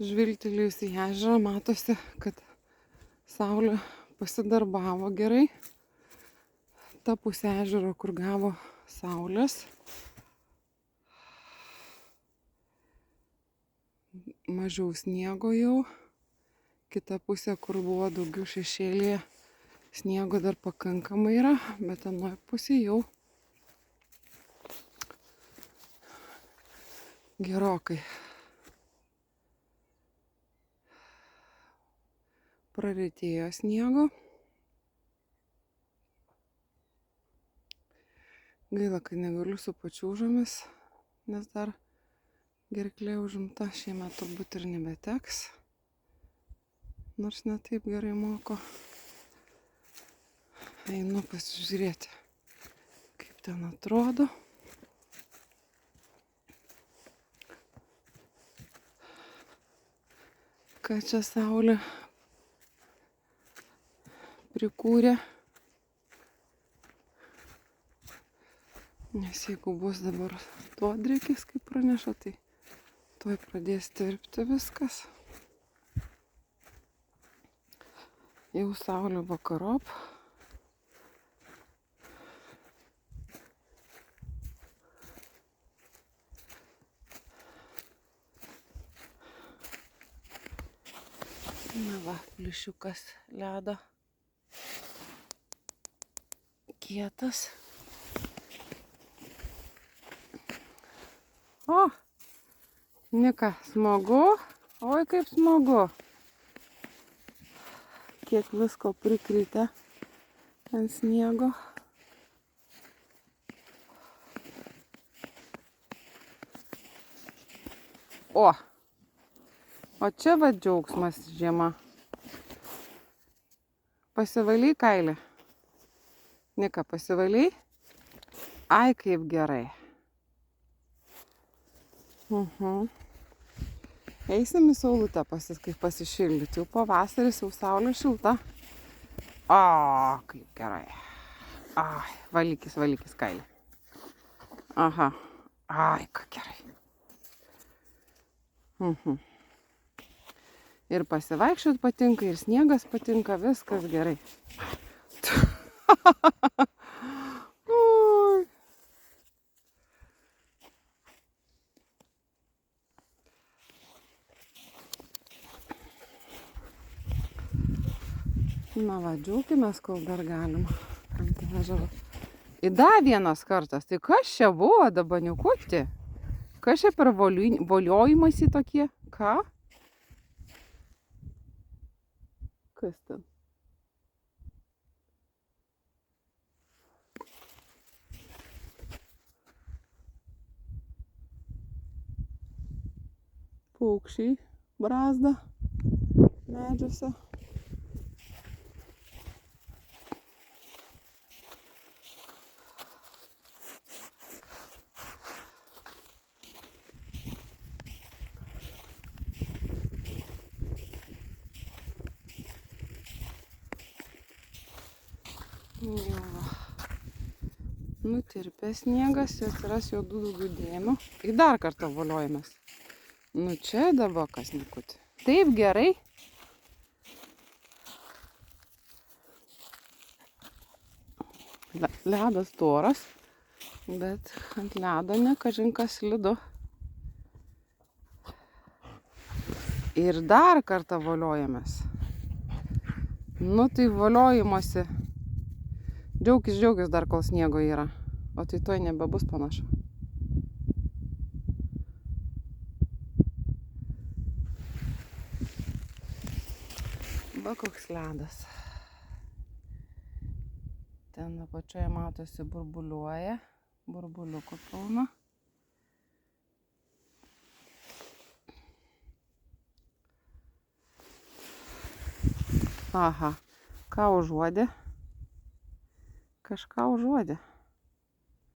Žvilgtelėjus į ežerą matosi, kad saulė pasidarbavo gerai. Ta pusė ežero, kur gavo saulės, mažiau sniego jau. Kita pusė, kur buvo daugiau šešėlėje, sniego dar pakankamai yra, bet anoje pusė jau gerokai praretėjo sniego. Gaila, kad negaliu su pačiūžomis, nes dar gerklė užimta. Šiemet turbūt ir nebeteks, nors ne taip gerai moko. Einu pasižiūrėti, kaip ten atrodo. Ką čia saulė prikūrė. Nes jeigu bus dabar atodrėkis, kaip praneša, tai tuoj pradės tirpti viskas. Jau saulė vakarop. Na va, pliušiukas ledo. Kietas. O, Nika, smagu. Oi, kaip smagu. Kiek visko prikritę ant sniego. O čia va džiaugsmas žiema. Pasivaly kailį. Nika, pasivaly? Ai, kaip gerai. Eisim į saulutę pasišildyti. Jau pavasaris, jau saulė šilta. O, kaip gerai. Ai, valykis kailį. Aha. Ai, ką gerai. Ir pasivaikščiot patinka, ir sniegas patinka, viskas gerai. Na va, džiaukimės, kol dar galim ant ežero. Ir dar vienas kartas. Tai kas čia buvo dabar niukutį? Kas čia per voliojimasi tokie? Ką? Kas ten? Paukščiai brazda medžiuose. Nutirpė sniegas, atsiras juodų daugiau dėmių. Ir dar kartą voliojamės. Nu čia dabar kas nikutį. Taip gerai. Ledas storas, bet ant ledo ne kažin kas slidu. Ir dar kartą voliojamės. Nu tai voliojimuose. Džiaukis dar kol sniego yra. O tai tuoj nebebus panašu. Va koks ledas. Ten apačioje matosi burbuliuoja. Burbuliukų pilna. Aha, ką užuodė? Kažką užuodė.